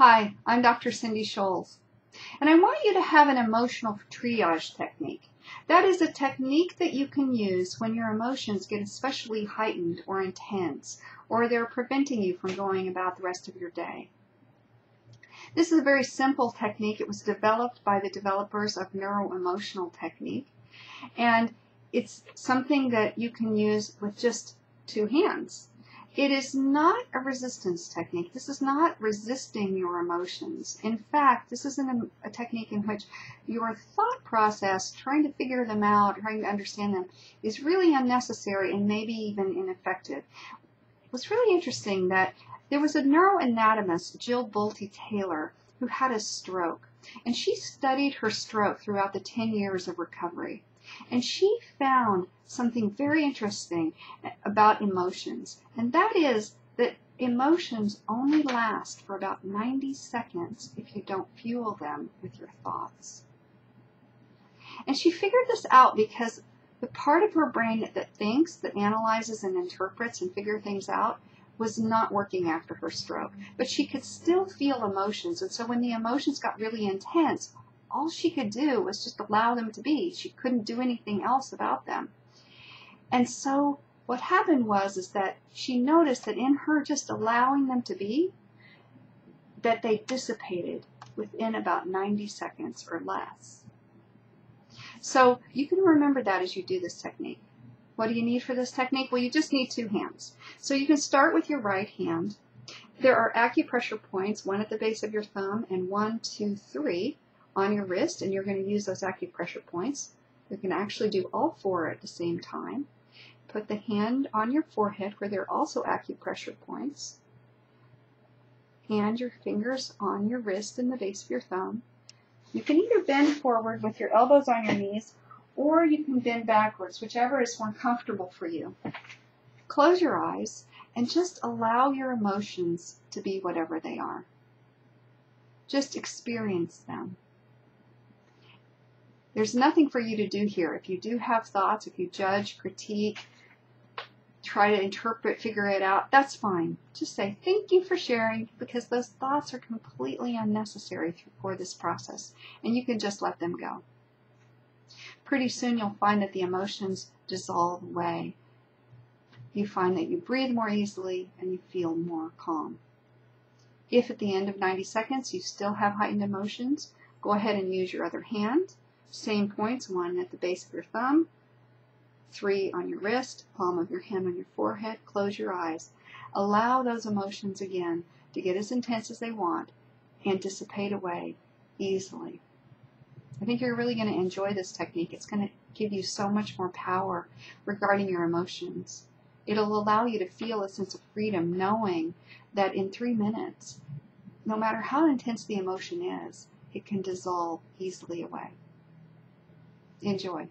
Hi, I'm Dr. Cindy Scholes, and I want you to have an emotional triage technique. That is a technique that you can use when your emotions get especially heightened or intense, or they're preventing you from going about the rest of your day. This is a very simple technique. It was developed by the developers of Neuroemotional Technique, and it's something that you can use with just two hands. It is not a resistance technique. This is not resisting your emotions. In fact, this is a technique in which your thought process, trying to figure them out, trying to understand them, is really unnecessary and maybe even ineffective. It was really interesting that there was a neuroanatomist, Jill Bolte-Taylor, who had a stroke, and she studied her stroke throughout the 10 years of recovery. And she found something very interesting about emotions, and that is that emotions only last for about 90 seconds if you don't fuel them with your thoughts. And she figured this out because the part of her brain that thinks, that analyzes and interprets and figures things out, was not working after her stroke. But she could still feel emotions, and so when the emotions got really intense, all she could do was just allow them to be. She couldn't do anything else about them. And so what happened was that she noticed that in her just allowing them to be, that they dissipated within about 90 seconds or less. So you can remember that as you do this technique. What do you need for this technique? Well, you just need two hands. So you can start with your right hand. There are acupressure points, one at the base of your thumb and 1, 2, 3 on your wrist, and you're going to use those acupressure points. You can actually do all 4 at the same time. Put the hand on your forehead where there are also acupressure points. Hand your fingers on your wrist and the base of your thumb. You can either bend forward with your elbows on your knees, or you can bend backwards, whichever is more comfortable for you. Close your eyes and just allow your emotions to be whatever they are. Just experience them. There's nothing for you to do here. If you do have thoughts, if you judge, critique, try to interpret, figure it out, that's fine. Just say, thank you for sharing, because those thoughts are completely unnecessary for this process, and you can just let them go. Pretty soon you'll find that the emotions dissolve away. You find that you breathe more easily and you feel more calm. If at the end of 90 seconds you still have heightened emotions, go ahead and use your other hand. Same points, 1 at the base of your thumb, 3 on your wrist, palm of your hand on your forehead. Close your eyes. Allow those emotions again to get as intense as they want and dissipate away easily. I think you're really going to enjoy this technique. It's going to give you so much more power regarding your emotions. It'll allow you to feel a sense of freedom, knowing that in 3 minutes, no matter how intense the emotion is, it can dissolve easily away. Enjoy.